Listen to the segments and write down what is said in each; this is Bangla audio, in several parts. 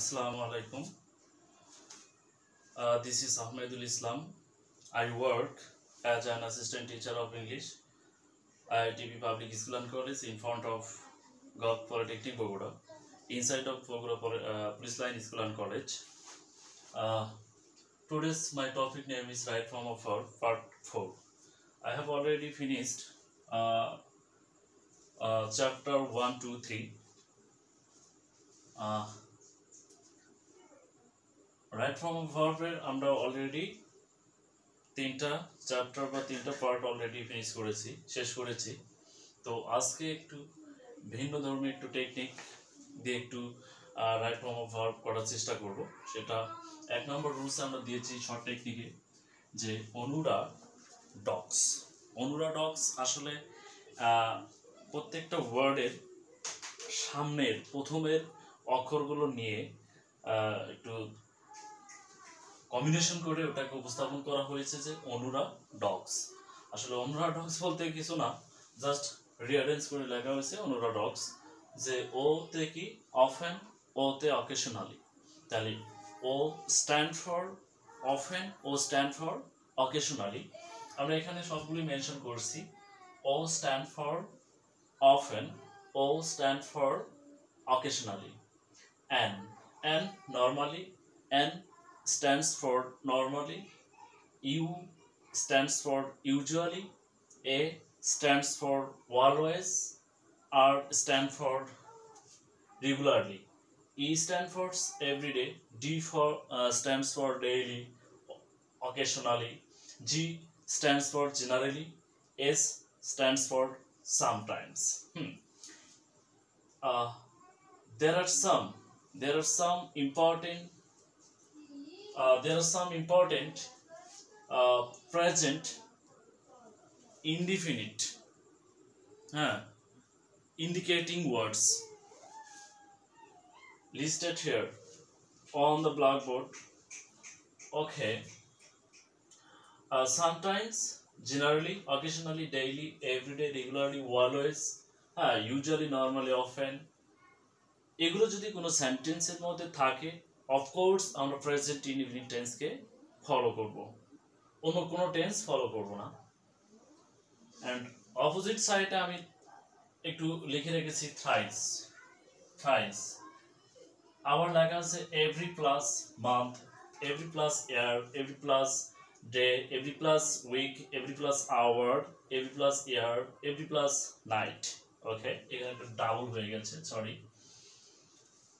Assalamu alaikum. This is Ahmedul Islam. I work as an assistant teacher of English at IITB Public School and College in front of Gulf Polytechnic Bogoda, inside of Bogoda Police Line School and College. Today's my topic name is Right Form of Verb, Part 4. I have already finished chapter 1, 2, 3. Right form of ভার্বের আমরা অলরেডি তিনটা চ্যাপ্টার বা তিনটা পার্ট অলরেডি শেষ করেছি। তো আজকে একটু ভিন্ন ধর্মী একটু টেকনিক দিয়ে একটু রাইট ফর্ম অফ ভার্ব করার চেষ্টা করব। সেটা 1 নম্বর রুলসে আমরা দিয়েছি শর্ট টেকনিকে যে অনুরা ডগস আসলে প্রত্যেকটা ওয়ার্ডের সামনের প্রথমের অক্ষরগুলো নিয়ে একটু কম্বিনেশন করে ওটাকে উপস্থাপন করা হয়েছে যে অনুরা ডগস। আসলে অনুরা ডগস বলতে কিছু না, জাস্ট রিঅ্যারেঞ্জ করে লেখা হয়েছে অনুরা ডগস। যে ও তে কি অফেন, ও তে অকেশনালি, তাহলে O stand for often, O stand for occasionally. আমরা এখানে সবগুলি মেনশন করছি। O stand for often, O stand for occasionally, and normally, n stands for normally, u stands for usually, a stands for always, r stand for regularly, e stands for everyday, d for stands for daily, occasionally, g stands for generally, s stands for sometimes. There are some important present indefinite indicating words listed here on the blackboard. Okay. Sometimes, generally, occasionally, daily, everyday, regularly, always, usually, normally, often. এগুলো যদি কোনো সেন্টেন্সের মধ্যে থাকে, অফকোর্স আমরা প্রেজেন্ট ইনডিফিনিট টেন্সকে ফলো করব, অন্য কোনো টেন্স ফলো করব না। অ্যান্ড অপোজিট সাইডে আমি একটু লিখে রেখেছি থ্রাইস। আবার লেখা আছে every plus month, every plus year, every plus day, every plus week, every plus hour, every plus year, every plus night. Okay, এখানে একটু ডাবল হয়ে গেছে, সরি।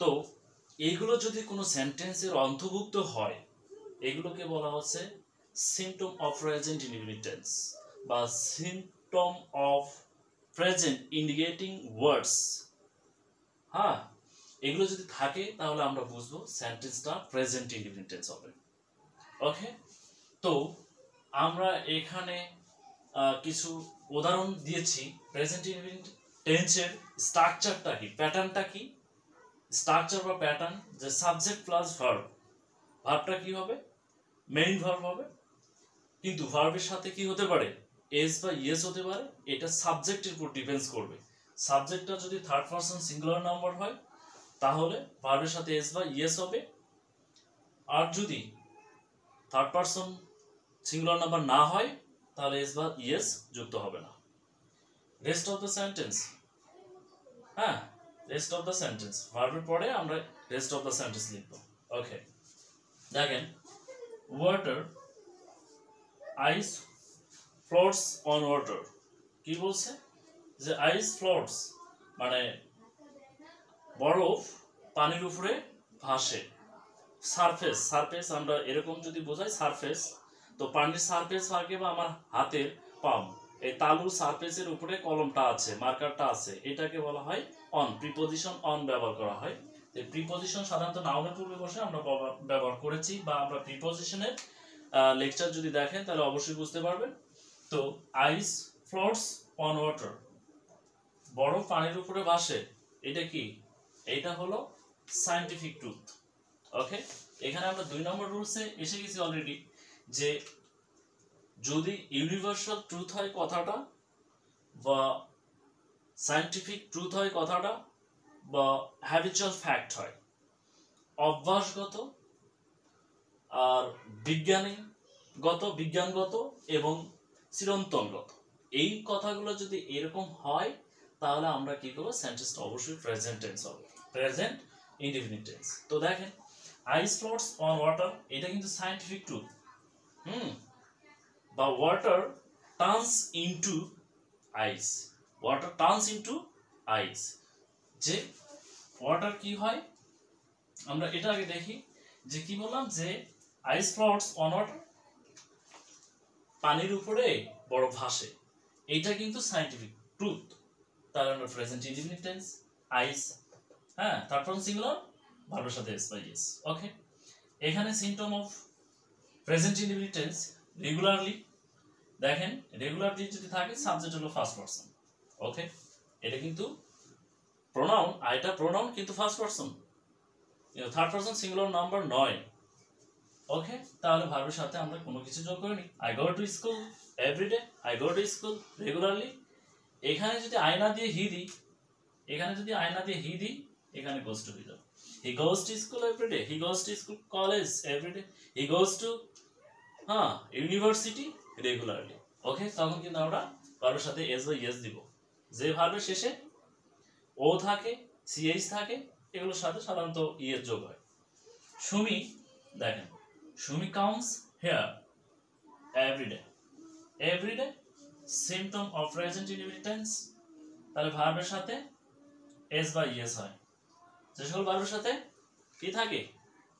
তো এইগুলো যদি কোনো সেন্টেন্সের অন্তর্ভুক্ত হয়, এগুলোকে বলা হচ্ছে symptom of present indefinite tense বা symptom of present indicating words. এগুলো যদি থাকে তাহলে আমরা বুঝবো সেন্টেন্সটা প্রেজেন্ট ইনডিফিনিট টেন্স হবে। ওকে, তো আমরা এখানে কিছু উদাহরণ দিয়েছি। প্রেজেন্ট ইনডিফিনিট টেন্সের স্ট্রাকচারটা কি, প্যাটার্নটা কি। স্ট্রাকচার বা প্যাটার্ন যে সাবজেক্ট প্লাস ভার্ব, ভার্বটা কি হবে, মেইন ভার্ব হবে, কিন্তু ভার্বের সাথে কি হতে পারে, এস বা ইয়েস হতে পারে। এটা সাবজেক্টের উপর ডিপেন্ডস করবে। সাবজেক্টটা যদি থার্ড পারসন সিঙ্গুলার নাম্বার হয় তাহলে ভার্বের সাথে এস বা ইয়েস হবে, আর যদি থার্ড পারসন সিঙ্গুলার নাম্বার না হয় তাহলে এস বা ইয়েস যুক্ত হবে না। Rest of the sentence, rest of the sentence ভার্বের পরে আমরা রেস্ট অফ দ্য সেন্টেন্স লিখব। ওকে, দেখেন water, ice floats on water. কি বলছে যে আইস ফ্লোটস মানে বরফ পানির উপরে ভাসে। সারফেস আমরা এরকম যদি বোঝাই সারফেস, তো পানির সারফেস থাকে বা আমার হাতের পাম, এই তালুর সারফেসের উপরে কলমটা আছে, মার্কারটা আছে, এটাকে বলা হয় অন। প্রিপোজিশন অন ব্যবহার করা হয়। এই প্রিপোজিশন সাধারণত নাউনের পূর্বে বসে আমরা ব্যবহার করেছি, বা আমরা প্রিপোজিশনের লেকচার যদি দেখেন তাহলে অবশ্যই বুঝতে পারবেন। তো আইস ফ্লোটস অন ওয়াটার, বরফ পানির উপরে ভাসে, এটা কি, এটা হলো সায়েন্টিফিক ট্রুথ। ওকে, এখানে আমরা 2 নম্বর রুলসে এসে গেছি অলরেডি, যে যদি ইউনিভার্সাল ট্রুথ হয় কথাটা, বা সায়েন্টিফিক ট্রুথ হয় কথাটা, বা হ্যাবিচুয়াল ফ্যাক্ট হয়, অভ্যাসগত আর বিজ্ঞানগত এবং চিরন্তনগত, এই কথাগুলো যদি এরকম হয় তাহলে আমরা কি করবো, সেন্টেন্সটা অবশ্যই প্রেজেন্ট টেন্স হবে, প্রেজেন্ট ইনডিফিনিট টেন্স। তো দেখেন আইস ফ্লোটস অন ওয়াটার, এটা কিন্তু scientific truth. The water turns into ice. Water turns into ice. যে ওয়াটার কি হয়, আমরা এটা আগে দেখি যে কি বললাম, যে আইস ফ্লোটস অন ওয়াটার, পানির উপরে বরফ ভাসে, এটা কিন্তু সায়েন্টিফিক ট্রুথ। তার আমরা প্রেজেন্ট ইনডিফিনিট টেন্স আইস, হ্যাঁ, তারপর সিঙ্গুলার ভার্বের সাথে এস বাই এস। ওকে, এখানে symptom of present indefinite tense regularly, দেখেন রেগুলারলি যদি থাকে সাবজেক্ট হলো ফার্স্ট পারসন। ওকে, এটা কিন্তু প্রোনাউন, আইটা প্রোনাউন কিন্তু first person, third person singular number নয়। ওকে, তাহলে ভার্বের সাথে আমরা কোনো কিছু যোগ করিনি। I go to school every day, I go to school regularly. এখানে যদি আয়না দিয়ে হি দিই, এখানে যদি আয়না দিয়ে হি দিই, এখানে গোস টু হয়ে যাবে। He goes to school everyday, he goes to school college everyday, he goes to university regularly. Okay, তখন কিন্তু আমরা ভার্বের সাথে এস বা ইয়েস দিব। যে ভার্বের শেষে ও থাকে, সিএইচ থাকে, এগুলোর সাথে সাধারণত ইয়েস যোগ হয়। সুমি, দেখেন Sumi counts hair every day, every day symptom of present indefinite tense, তাহলে ভার্বের সাথে এস বা ইয়েস হয়। যে সকল ভার্বের সাথে কি থাকে,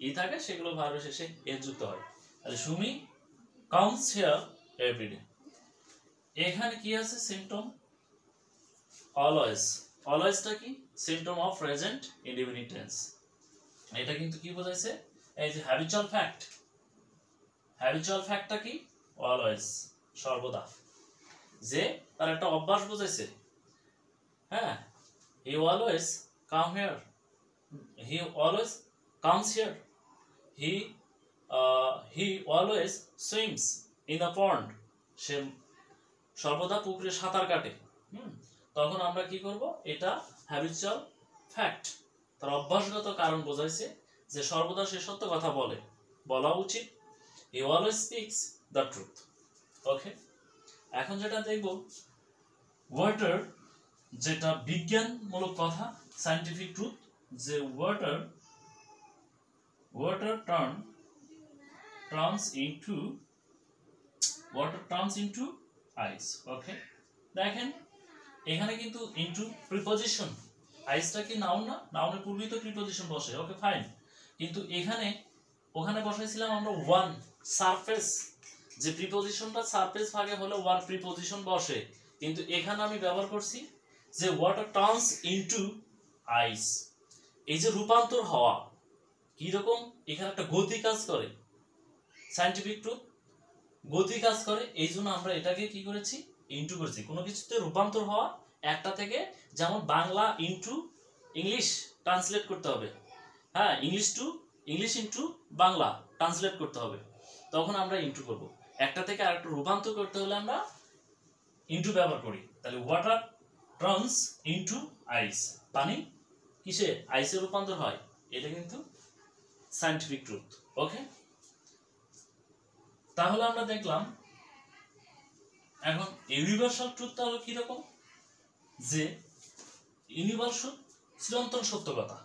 ই থাকে, সেগুলো ভার্বের শেষে এস যুক্ত হয়। তাহলে সুমি কাউন্টস হেয়ার এভরিডে। এখানে কি আছে, সিম্পটম অলওয়েজ, অলওয়েজটা কি, symptom of present indefinite tense. এটা কিন্তু কি বোঝাইছে, এই যে হ্যাবিচুয়াল ফ্যাক্ট, হ্যাবিচুয়াল ফ্যাক্টটা কি, অলওয়েজ সর্বদা, যে তার একটা অভ্যাস বোঝাইছে। হ্যাঁ, he always come here, he always comes here, he always swims in the pond, সে সর্বদা পুকুরে সাঁতার কাটে। তখন আমরা কি করব, এটা হ্যাবিচুয়াল ফ্যাক্ট, তার অভ্যাসগত কারণ বোঝাইছে যে সর্বদা সে সত্য কথা বলে, বলা উচিত। He always speaks the truth. Okay, এখন যেটা দেখব ওয়াটার, যেটা বিজ্ঞানমূলক কথা, সায়েন্টিফিক ট্রুথ, যে water turns into ice. Okay, দেখেন এখানে কিন্তু ইনটু প্রিপজিশন, আইসটা কি নাউন না, নাউনের পূর্বেই তো প্রিপজিশন বসে। ওকে ফাইন, কিন্তু এখানে ওখানে বসাইছিলাম আমরা ওয়ান সারফেস, যে প্রিপজিশনটা সারফেস ভাগে হলে ওয়ান প্রিপজিশন বসে, কিন্তু এখানে আমি ব্যবহার করছি যে ওয়াটার টার্নস ইনটু আইস। এই যে রূপান্তর হওয়া, কি রকম, এখানে একটা গতি কাজ করে, সায়েন্টিফিক ট্রুথ, গতি কাজ করে, এই জন্য আমরা এটাকে কি করেছি, ইনটু করেছি। কোনো কিছুতে রূপান্তর হওয়া, একটা থেকে, যেমন বাংলা ইনটু ইংলিশ ট্রান্সলেট করতে হবে, হ্যাঁ, ইংলিশ ইনটু বাংলা ট্রান্সলেট করতে হবে, তখন আমরা ইনটু করব। একটা থেকে আরেকটা রূপান্তর করতে হলে আমরা ইনটু ব্যবহার করি। তাহলে ওয়াটার টার্নস ইনটু আইস, পানি কিসে, আইসে রূপান্তর হয়, এটা কিন্তু সায়েন্টিফিক ট্রুথ। ওকে, তাহলে আমরা দেখলাম এখন ইউনিভার্সাল ট্রুথটা হলো কি রকম, যে ইউনিভার্সাল চিরন্তন সত্য কথা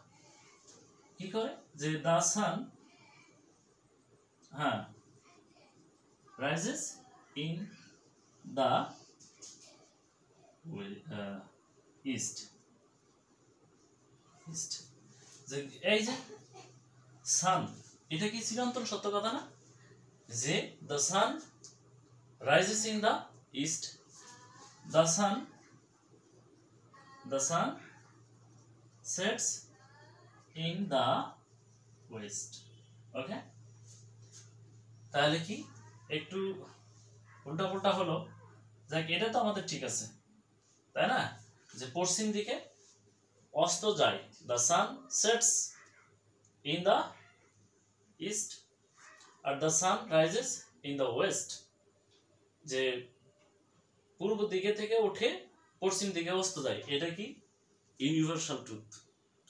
কি করে, যে the sun rises in the east, যে এই যে সান, এটা কি চিরন্তন সত্য কথা না, যে the sun rises in the east, the sun sets in the west. ওকে, তাহলে কি একটু উল্টা পুল্টা হলো, যাক এটা তো আমাদের ঠিক আছে, তাই না, যে পশ্চিম দিকে অস্ত যায়, the sun sets in the east R the sun rises in the west, যে পূর্ব দিকে থেকে উঠে পশ্চিম দিকে অস্ত যায়, এটা কি ইউনিভার্সাল ট্রুথ,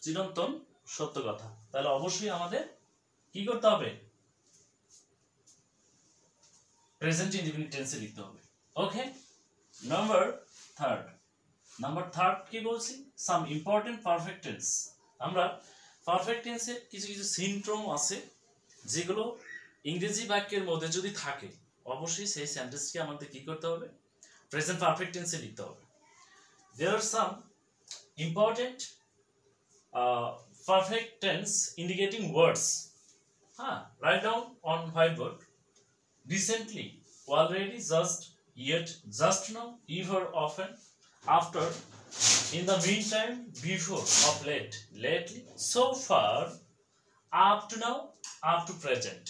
চিরন্তন সত্য কথা। তাহলে অবশ্যই আমাদের কি করতে হবে, প্রেজেন্ট ইনডিফিনিট টেন্সে লিখতে হবে। ওকে, নাম্বার থার্ড কি বলছি, সাম ইম্পর্টেন্ট পারফেক্ট টেন্স। আমরা পারফেক্ট টেন্সের কিছু কিছু সিনড্রোম আছে যেগুলো ইংরেজি বাক্যের মধ্যে যদি থাকে অবশ্যই সেই সেন্টেন্সকে আমাদের কি করতে হবে, প্রেজেন্ট পারফেক্ট টেন্সে লিখতে হবে। There are some important perfect tense indicating words. Write down on whiteboard. Recently, already, just, yet, just now, ever, often, after, in the meantime, before, of late, lately, so far, up to now, up to present.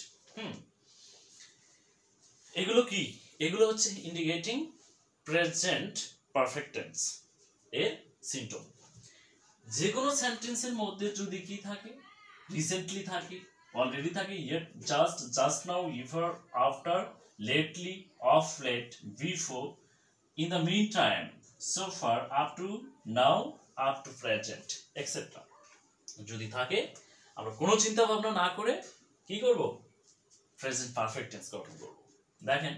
এগুলো কি, এগুলো হচ্ছে ইন্ডিকেটিং প্রেজেন্ট পারফেক্ট টেন্স এর সিম্পটম। যে কোনো সেন্টেন্সের মধ্যে যদি কি থাকে, রিসেন্টলি থাকে, অলরেডি থাকে, yet, just, just now, ever, after, lately, of late, before, in the meantime, so far, up to now, up to present etcetera যদি থাকে, আমরা কোনো চিন্তা ভাবনা না করে কি করব, প্রেজেন্ট পারফেক্ট টেন্স গঠন করব। দেখেন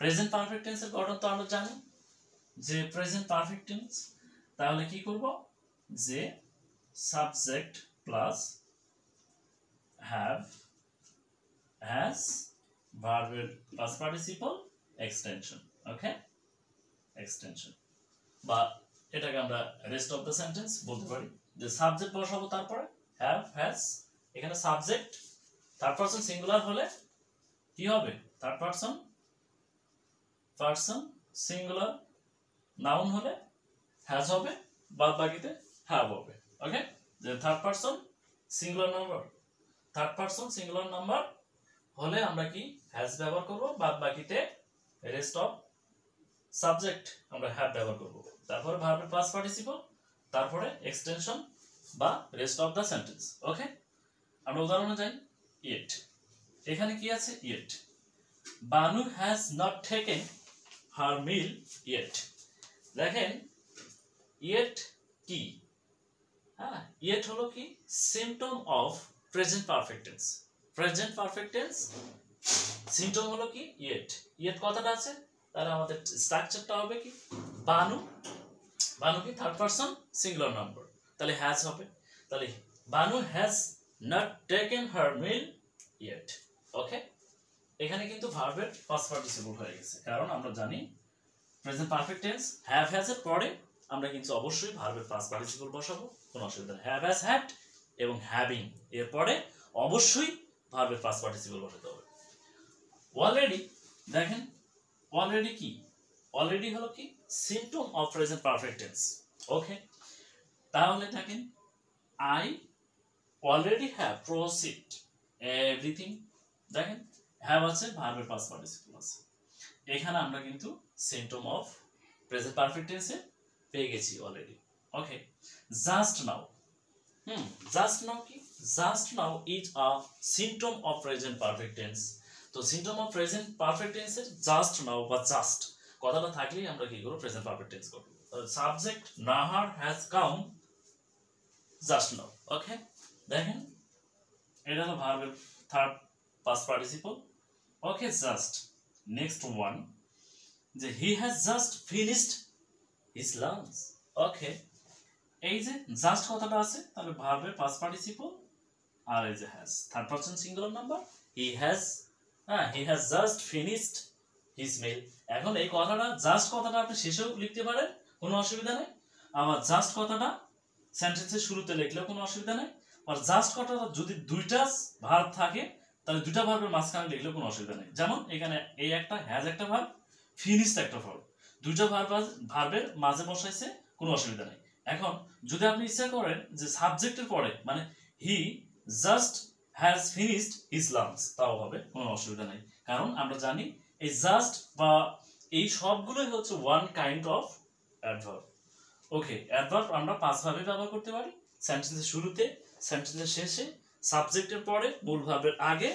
প্রেজেন্ট পারফেক্ট টেন্সের গঠন তো আমরা জানি যে প্রেজেন্ট পারফেক্ট টেন্স, তাহলে কি করব, যে সাবজেক্ট প্লাস হ্যাভ, হ্যাজ, ভার্বের পাস্ট পার্টিসিপল, এক্সটেনশন। ওকে, এক্সটেনশন, বা এটাকে আমরা রেস্ট অফ দ্য সেন্টেন্স বলতে পারি। যে সাবজেক্ট বসাবো, তারপরে হ্যাভ, হ্যাজ, এখানে সাবজেক্ট থার্ড পারসন সিঙ্গুলার হলে কি হবে, থার্ড পারসন সিঙ্গুলার, নাউন হলে হ্যাজ হবে, বাদ বাকিতে হ্যাভ হবে। ওকে, যে থার্ড পারসন সিঙ্গুলার নাম্বার হলে আমরা কি হ্যাজ ব্যবহার করব, বাদ বাকিতে রেস্ট অফ সাবজেক্ট আমরা হ্যাভ ব্যবহার করব। তারপরে ভার্বের পাস্ট পার্টিসিপল, তারপরে এক্সটেনশন বা rest of the sentence. Okay, আমরা উদাহরণে যাই। ইয়েট, এখানে কি আছে, yet, Banu has not taken her meal yet. দেখেন ইয়েট কি, ইয়েট হলো কি, symptom of present perfect tense. Present perfect tense symptom হলো কি, ইয়েট। ইয়েট কথাটা আছে, তাহলে আমাদের স্ট্রাকচারটা হবে কি, বানু, বানু কি থার্ড পারসন সিঙ্গুলার নাম্বার, তাহলে হ্যাজ হবে। তাহলে Banu has not taken her meal yet. Okay, এখানে কিন্তু ভার্বের পাস্ট পার্টিসিপল হয়ে গেছে, কারণ আমরা জানি present perfect tense have, has এর পরে আমরা কিন্তু অবশ্যই ভার্বের পাস্ট পার্টিসিপল বসাবো, কোনো অসুবিধা নেই। হ্যাভ, হ্যাজ, হ্যাড এবং হ্যাভিং এর পরে অবশ্যই ভার্বের পাস্ট পার্টিসিপল বসাতে হবে। অলরেডি, দেখেন অলরেডি কি, অলরেডি হলো কি, symptom of present perfect tense. Okay, তাহলে দেখেন I already have proceed everything. দেখেন হ্যাভ আছে, ভার্বের পাস্ট পার্টিসিপল আছে, এখানে আমরা কিন্তু সিম্পটম অফ প্রেজেন্ট পারফেক্ট টেন্সে পেয়ে গেছি already. Okay, just now, just now কি, just now is a symptom of present perfect tense. তো সিম্পটম অফ প্রেজেন্ট পারফেক্ট টেন্সের জাস্ট নাও বা জাস্ট কথাটা থাকলেই আমরা কি করব, প্রেজেন্ট পারফেক্ট টেন্স করব। Subject Nahar has come just now. Okay, দেখেন এটা হলো ভার্বের third past participle. Okay, just, next one, যে he has just finished his lunch. Okay, এই যে জাস্ট কথাটা আছে, তাহলে ভার্বের পাস্ট পার্টিসিপল আর এই যে has third person singular number, he has just finished his মিল। এখন এই কথাটা, জাস্ট কথাটা আপনি শেষেও লিখতে পারেন, কোনো অসুবিধা নেই। আমার জাস্ট কথাটা সেন্টেন্সের শুরুতে লিখলেও কোনো অসুবিধা নেই। আর জাস্ট কথাটা যদি দুইটা ভার্ব থাকে, তাহলে দুইটা ভার্বের মাঝখানে লিখলেও কোনো অসুবিধা নেই। যেমন এখানে এই একটা হ্যাজ একটা ভার্ব, ফিনিশড একটা ভার্ব, দুইটা ভার্বের মাঝে বসাইছে, কোনো অসুবিধা নেই। এখন যদি আপনি ইচ্ছা করেন যে সাবজেক্টের পরে, মানে he just has finished his lunch, তাও হবে, কোনো অসুবিধা নেই। কারণ আমরা জানি এই জাস্ট বা এই সবগুলোই হচ্ছে one kind of adverb. Okay, adverb আমরা পাঁচ ভাবে ব্যবহার করতে পারি, সেন্টেন্সের শুরুতে, সেন্টেন্সের শেষে, সাবজেক্টের পরে, মূল ভার্বের আগে,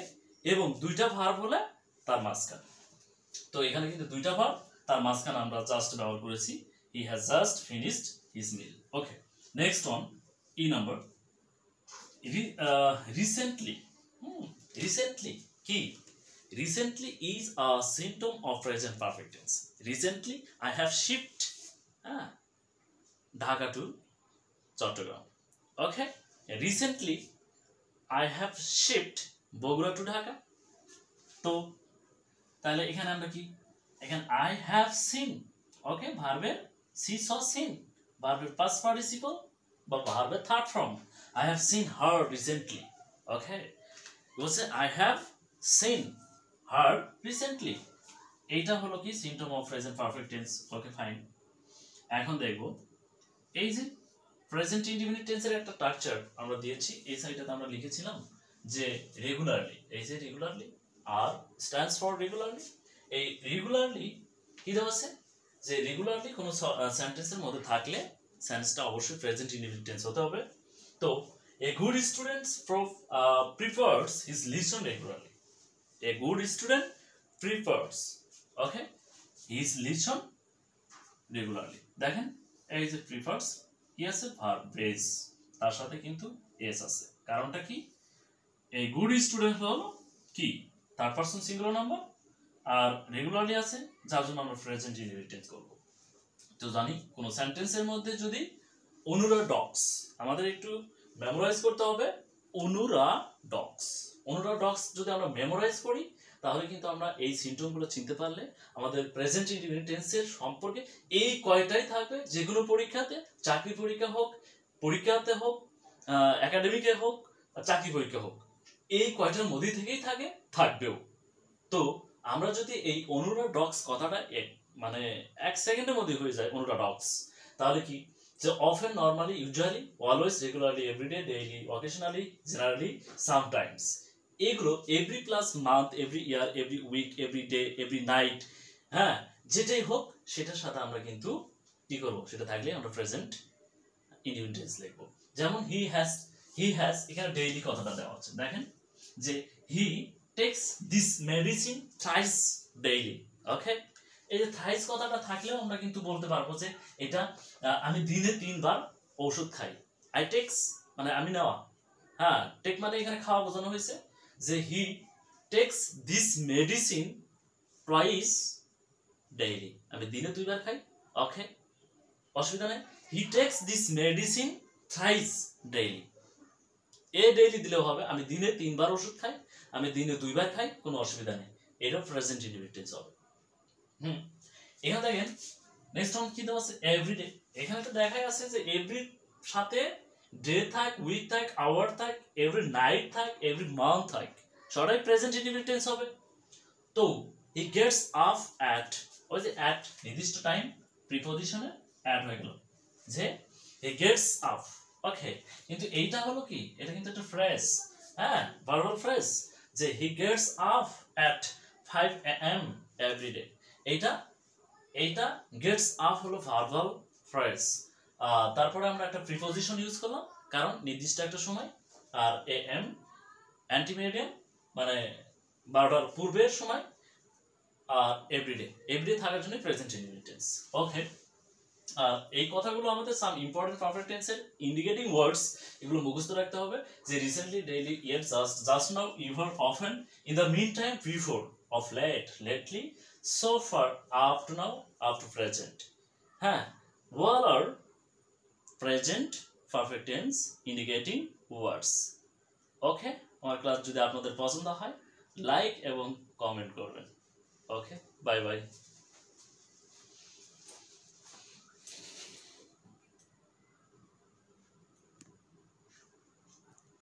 এবং দুইটা ভার্ব হলে তার মাঝখানে। তো এখানে কিন্তু দুইটা ভার্ব, তার মাঝখানে আমরা জাস্ট ব্যবহার করেছি, হি has just finished his mill. Okay, next one, E number. recently, recently কি recently is a symptom of present perfect tense. Recently I have shipped Dhaka to Chattogram. Okay, recently I have shipped Bogura to Dhaka. তো তাহলে এখানে আমরা কি এখানে I have seen, ওকে, ভার্বের she saw seen, ভার্বের past participle বা ভার্বের third form, I have seen her recently. ওকে, বলছে I have seen her recently, এইটা হলো কি symptom of present perfect tense. Okay, fine. এখন দেখব এই যে প্রেজেন্ট ইনডিফিনিট টেন্সের একটা স্ট্রাকচার আমরা দিয়েছি, এই সাইডটাতে আমরা লিখেছিলাম যে রেগুলারলি, এই যে regularly R stands for regularly. এই রেগুলারলি কি দেওয়া আছে যে রেগুলারলি কোনো সেন্টেন্সের মধ্যে থাকলে সেন্টেন্সটা অবশ্যই প্রেজেন্ট ইনডিফিনিট টেন্স হতে হবে। তো a good student prefers his lesson regularly, a good student prefers, okay, his lesson regularly. দেখেন এই যে প্রিফার্স কি আছে, ভার্ব বেস, তার সাথে কিন্তু এস আছে। কারণটা কি, এই গুড স্টুডেন্ট হলো কি থার্ড পারসন সিঙ্গুলার নাম্বার আর রেগুলারলি আছে, যার জন্য আমরা প্রেজেন্ট ইনডিফিনিট টেন্স করব। তো জানি কোন সেন্টেন্সের মধ্যে যদি অনুরা ডক্স, আমাদের একটু মেমোরাইজ করতে হবে অনুরা ডক্স, অনুরা ডক্স যদি আমরা মেমোরাইজ করি তাহলে কিন্তু আমরা এই সিম্পটমগুলো চিনতে পারলে আমাদের প্রেজেন্ট ইনডিফিনিট টেন্সের সম্পর্কে এই কয়টাই থাকবে, যেগুলো পরীক্ষাতে, চাকরি পরীক্ষা হোক, পরীক্ষাতে হোক, একাডেমিকে হোক, চাকরি পরীক্ষা হোক, এই কয়টার মধ্যে থেকেই থাকবেও। তো আমরা যদি এই অনুরা ডক্স কথাটা মানে এক সেকেন্ডের মধ্যে হয়ে যায় অনুরা ডক্স, তাহলে কি যে often, normally, usually, always, regularly, everyday, daily, occasionally, generally, sometimes, এগুলো every plus month, every year, every week, every day, every night, হ্যাঁ, যেটাই হোক সেটার সাথে আমরা কিন্তু কি করবো, সেটা থাকলে আমরা প্রেজেন্ট ইনডিফিনিট টেন্স লিখবো। যেমন হি হ্যাজ, এখানে ডেইলি কথাটা দেওয়া হচ্ছে, দেখেন যে he takes this medicine thrice daily. Okay, এই যে থ্রাইস কথাটা থাকলেও আমরা কিন্তু বলতে পারবো যে এটা আমি দিনে 3 বার ওষুধ খাই। আই টেক্স মানে আমি নেওয়া, হ্যাঁ, টেক মানে এখানে খাওয়া বোঝানো হয়েছে, যে he takes this medicine twice daily, আমি দিনে 2 বার খাই। ওকে, অসুবিধা নেই। He takes this medicine thrice daily, A daily দিলেও হবে, আমি দিনে 3 বার ওষুধ খাই, আমি দিনে 2 বার খাই, কোনো অসুবিধা নেই, এটা প্রেজেন্ট ইনডিফিনিট টেন্স হবে। এখানে দেখেন নেক্সট ওয়ান কি দেওয়া আছে, এভরিডে। এখানে তো দেখাই আছে যে এভরি সাথে ডে থাক, উইক থাক, আওয়ার থাক, এভরি নাইট থাক, এভরি মান্থ থাক, সবাই প্রেজেন্ট ইনডিফিনিট টেন্স হবে। তো হি গেটস আপ অ্যাট, ওই যে অ্যাট নির্দিষ্ট টাইম প্রিপজিশনে অ্যাড হয়ে গেল, যে হি গেটস আপ। ওকে, কিন্তু এইটা হলো কি, এটা কিন্তু একটা ফ্রেজ, হ্যাঁ, ভার্বাল ফ্রেজ, যে he gets up at 5 AM every day. এইটা গেটস আপ হলো ভার্বাল ফ্রেজ, তারপরে আমরা একটা প্রিপজিশন ইউজ করলাম কারণ নির্দিষ্ট একটা সময়, আর AM অ্যান্টিমিডিয়াম মানে 12টার পূর্বের সময়, আর এভরিডে থাকার জন্য প্রেজেন্ট ইনডিফিনিট টেন্স। ওকে, এই কথাগুলো আমাদের সাম ইম্পর্টেন্ট পারফেক্ট টেন্সের ইন্ডিকেটিং ওয়ার্ডস, এগুলো মুখস্থ রাখতে হবে, যে recently, daily, yet, just now, ever, often, in the meantime, before, of late, lately, so far, up to now, up to present, হ্যাঁ, all are present perfect tense indicating words. ওকে, আমার ক্লাস যদি আপনাদের পছন্দ হয় লাইক এবং কমেন্ট করবেন। ওকে, বাই বাই।